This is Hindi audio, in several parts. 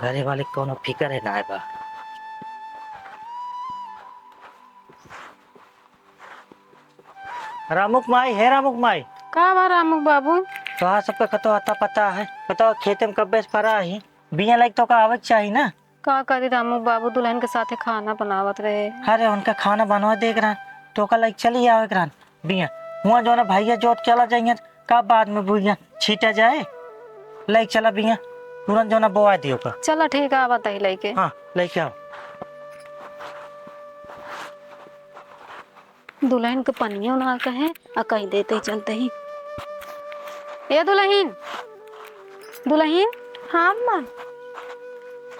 घरे वाले कोनो फिकर है ना बा। रामुक माई है, रामुक माई का बा रामुक बाबू? तो हाँ सबका कतो आता पता है। बताओ खेते में कब परा ही बिया लाइक तो का आवक चाहिए ना। का करी रामुक बाबू, दुल्हन के साथे खाना बनावत रहे। अरे उनका खाना बनवा देख रहा तो का लाइक चली आवे करान बिया हुआ जो ना भैया जोत चला जाएंगे का बाद में बुइया छीटा जाए लाइक चला बिया तुरंत जो ना बोआ दियो का। चलो ठीक है, आवत ही लेके। हाँ लेके आओ। दुल्हन के पनियों ना कहे आ कहीं देते ही चलते ही। ए दुल्हन, दुल्हन। हाँ अम्मा।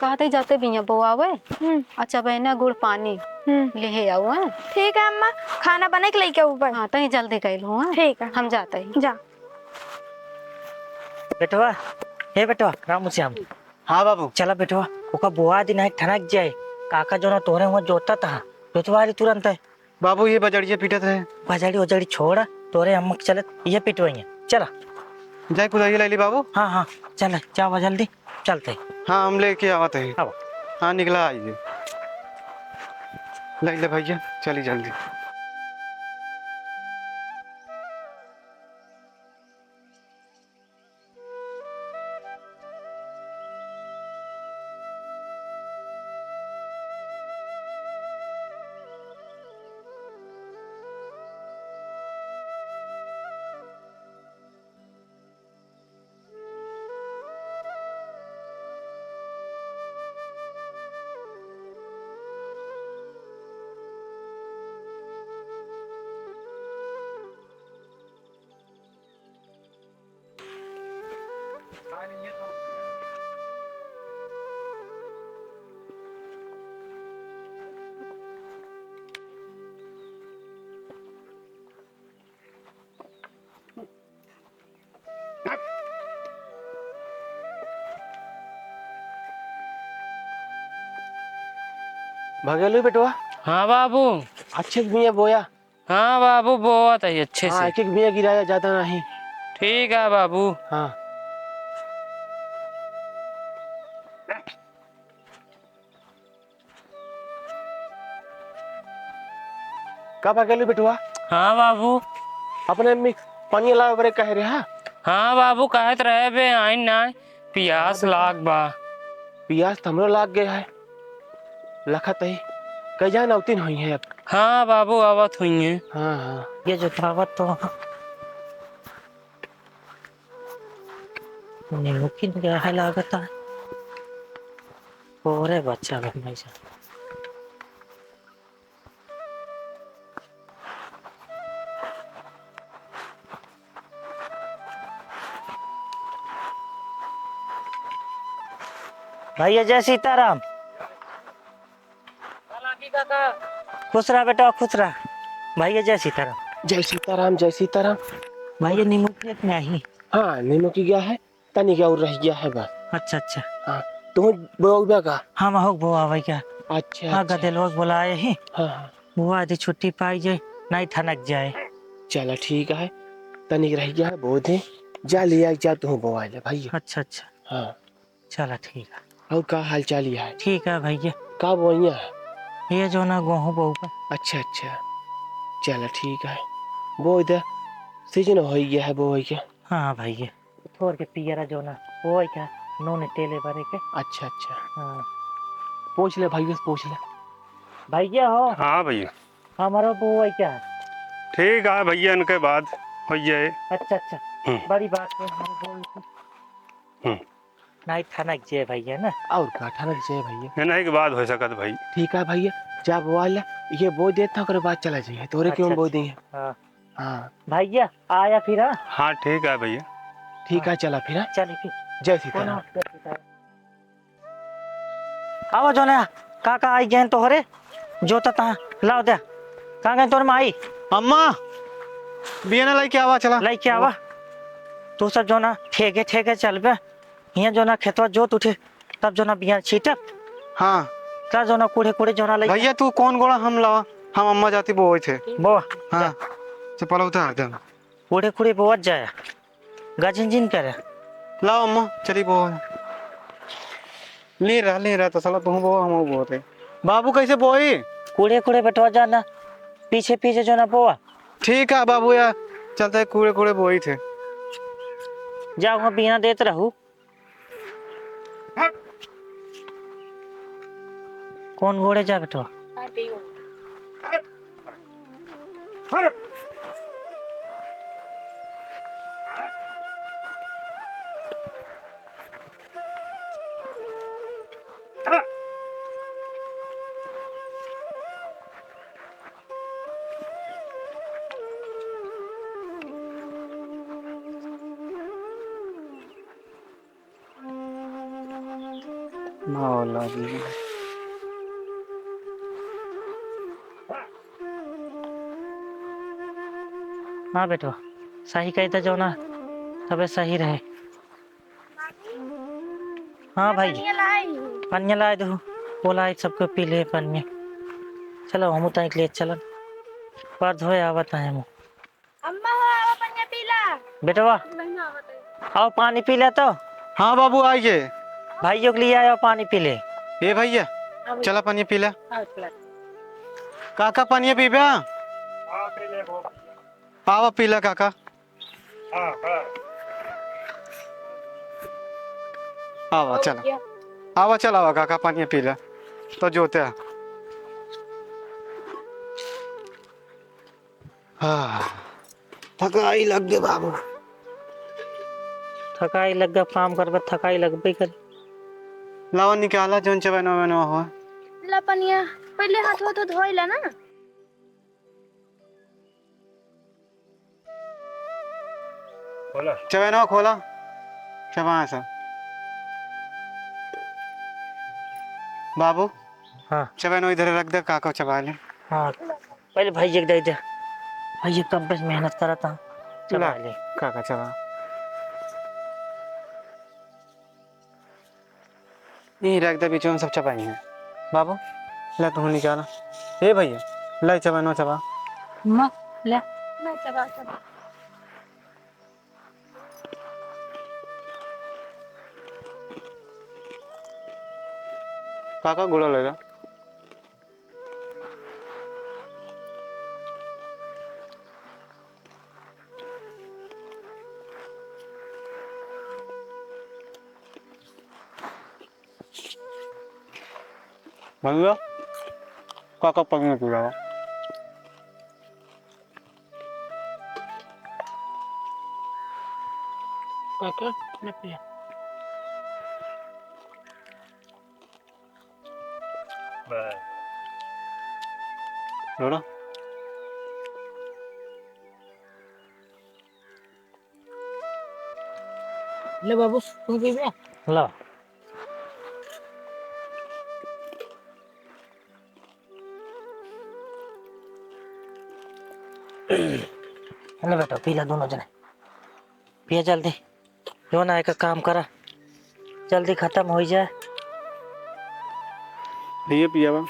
कहते जाते बिया बोआवे। अच्छा बहना गुड़ पानी ले आओ। है ठीक है अम्मा, खाना बने के लेके ऊपर। हाँ तो ही जल्दी कर लो। ठीक है, हम जाते ही। जा। बेटवा हे बेटवा रामू श्याम। हाँ बाबू। चला बेटवा ओका बुआ दिन है ठनक जाए काका जो ना तोरे हुआ जोता था बेटवा तुरंत है। बाबू ये बजड़िया पीटत है। बजाड़ी उजड़ी छोड़ा तोरे अम्मक चलत ये पिटवाइए चला। जाए कुदाई ले ली बाबू। हाँ हाँ चल जाओ जल्दी चलते। हाँ हम लेके आवत है। आओ। हाँ निकला आइए ले भैया चली जल्दी। भगेलू बेटवा। हाँ बाबू। अच्छे बिया बोया। हाँ बाबू बहुत है अच्छे हाँ से। एक एक बिया गिराया जाता नहीं। ठीक है बाबू। हाँ कब भगेलू बेटवा। हाँ बाबू। अपने में पानी ला बरे कह रहे। हाँ बाबू कहत रहे बे आइन ना पियास लाग बा। पियास तो हमरो लाग गया है लखत है कई जान अवतीन हुई है अब। हाँ बाबू आवत हुई है। हाँ हाँ ये जो थावत तो मुमकिन क्या है लागत है और बच्चा भाई साहब। भैया जय सीताराम। खुश रहा बेटा खुश रहा। भैया जय सीताराम। जय सीताराम जय सीताराम। भैया नींबू खेत में आई। हाँ नीमू की गया है तनी क्या और रह गया है बस। अच्छा अच्छा। हाँ तुम बोल का। हाँ महक बुआ भाई क्या। अच्छा हाँ अच्छा। गधे लोग बुलाए ही हाँ हाँ बुआ यदि छुट्टी पाई जाए नहीं ठनक जाए। चलो ठीक है तनिक रह गया है बहुत है जा लिया जा तू बोआ ले भैया। अच्छा अच्छा हाँ चला ठीक है। और का हाल चाल है। ठीक है भैया। का बोइया है। ये जो ना गेहूँ बहू का। अच्छा अच्छा चलो ठीक है वो इधर सीजन हो गया है वो क्या। हाँ भैया थोड़ के पियरा जो ना वो है क्या नोने तेले भरे के। अच्छा अच्छा हाँ पूछ ले भैया से पूछ ले। भैया हो। हाँ भैया हमारा वो है क्या। ठीक है भैया इनके बाद हो जाए। अच्छा अच्छा बड़ी बात है हमारे बोल नहीं ठनक जाए भैया ना। और का ठनक जाए भैया। इन्हीं के बाद हो सकत भाई। ठीक है भैया जा बोआ ले ये बो देता ओकरे बाद चला जाइए तोरे अच्छा, क्यों बो अच्छा। दी है। हाँ हाँ भैया आया फिर। हाँ हाँ ठीक है भैया। ठीक है चला फिर। चलिए फिर। जय सीताराम। आओ जो ना काका आई गए तो हरे जो ता लाओ दे कहाँ गए तोर माई। अम्मा बिया ना लेके आवा चला लाई के आवा तू सब जो ना ठेके ठेके चल बे यहाँ जो ना खेतवा जोत उठे तब जो ना बिया छीटब हाँ तब जो ना कूड़े कूड़े जो ना लाई भैया तू कौन गोड़ा हम लावा हम अम्मा जाती बोए थे। बो हाँ चपल उतार दे कूड़े कूड़े बोवत जाए गजिन जिन करे। लाओ अम्मा चली बो ले रहा तो साला तू बो हम बो थे बाबू कैसे बोई। कूड़े कूड़े बटवा जाना, पीछे पीछे जो ना बोआ। ठीक है बाबू यार, चलते है कूड़े कूड़े बोई थे। जा वहाँ बिना देते रहू। कौन घोड़े जा बटवा? मौला जी हाँ बेटवा, सही कहता जो ना, तबे सही रहे। हाँ भाई, पन्या लाए दो, बोला सबको पी ले पन्या। चलो हम उतना ले चलन, पर धोए आवत है हम। अम्मा हो आवा पन्या पीला। बेटवा आओ पानी पी ले तो। हाँ बाबू आइए। भाइयों के लिए आयो पानी पी ले। ए भैया चला पानी पी ले। काका पानी पी बे। आवा पी ले काका। आवा चला, आवा चला आवा काका पानी पी ले तो जोते हैं। थकाई लग गई बाबू। थकाई लग गया, काम कर थकाई लग गई कर। लावा निकाला जोन चबनो बनो हो। ला पनिया पहले हाथ तो धोइला ना। चबनो खोला चबा सब। बाबू हाँ चबनो इधर रख दे, काका चबा ले। हाँ पहले भाई एक दे दे, भाई कब बस मेहनत करा था। चला ले काका चबा। यही रख दे, बीच में सब चबाई हैं। बाबू ले तू निकाला। ए भैया ले चबनो चबा। माँ ले। मैं चबा चबा। काका गुड़ा लेगा। भैया काका पकने पूरा काका ले पिया। लोड़ा ले बाबू तू पी बे। ला हेलो बेटा पी ला दोनों जने, पिया जल्दी। जो ना एक काम करा, जल्दी खत्म हो जाए। भैया पिया बा।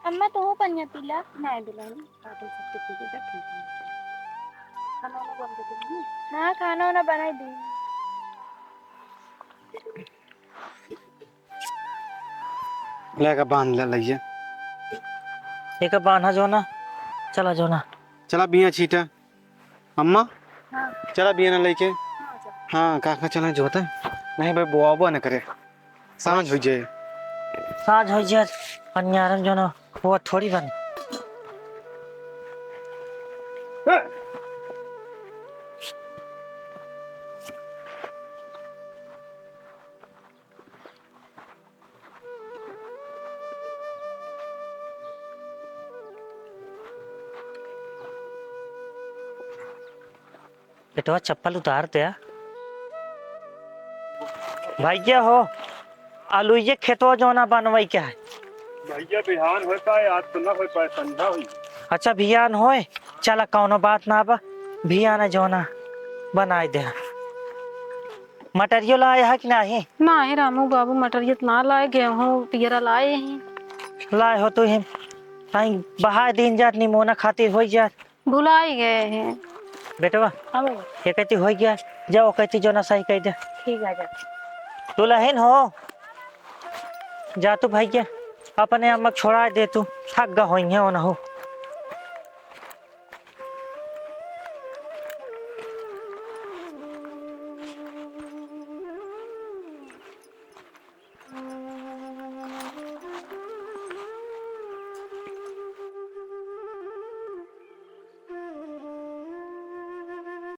अम्मा तो हो पन्या पीला। नहीं बिलानी हाँ खाना वाना बनाई दी। लेकर बांध ले लइए। एक बांधा जो ना, चला जो ना। चला बिया छीटा। अम्मा हाँ चला बिया ना लेके। हाँ काका चला जोता। नहीं भाई बुआ बुआ न करे, सांझ हो जाए। साँझ हो जाए अन्यारन जो ना वो थोड़ी बन। बेटवा चप्पल उतार दे। भाई क्या हो आलू ये खेतवा जो ना बनवाई क्या है? भैया बिहान हो पाए, आज तो ना हो पाए, संध्या हुई। अच्छा भियान होए, चला कौनो बात ना बा, भियान जो ना बनाए दे। मटरियो लाए है कि नहीं? ना है रामू बाबू, मटर ये ना लाए, गेहूँ पियरा लाए हैं। लाए हो तू हिम ताई बहाय दिन जात निमोना खातिर हो जात भुला ही गए हैं। बेटवा ये कहती हो गया जाओ कहती जो ना सही कह दे ठीक है जा। तू लहन हो जा तू भैया अपने अम्मा छोड़ा दे तू थक गा हो ना हो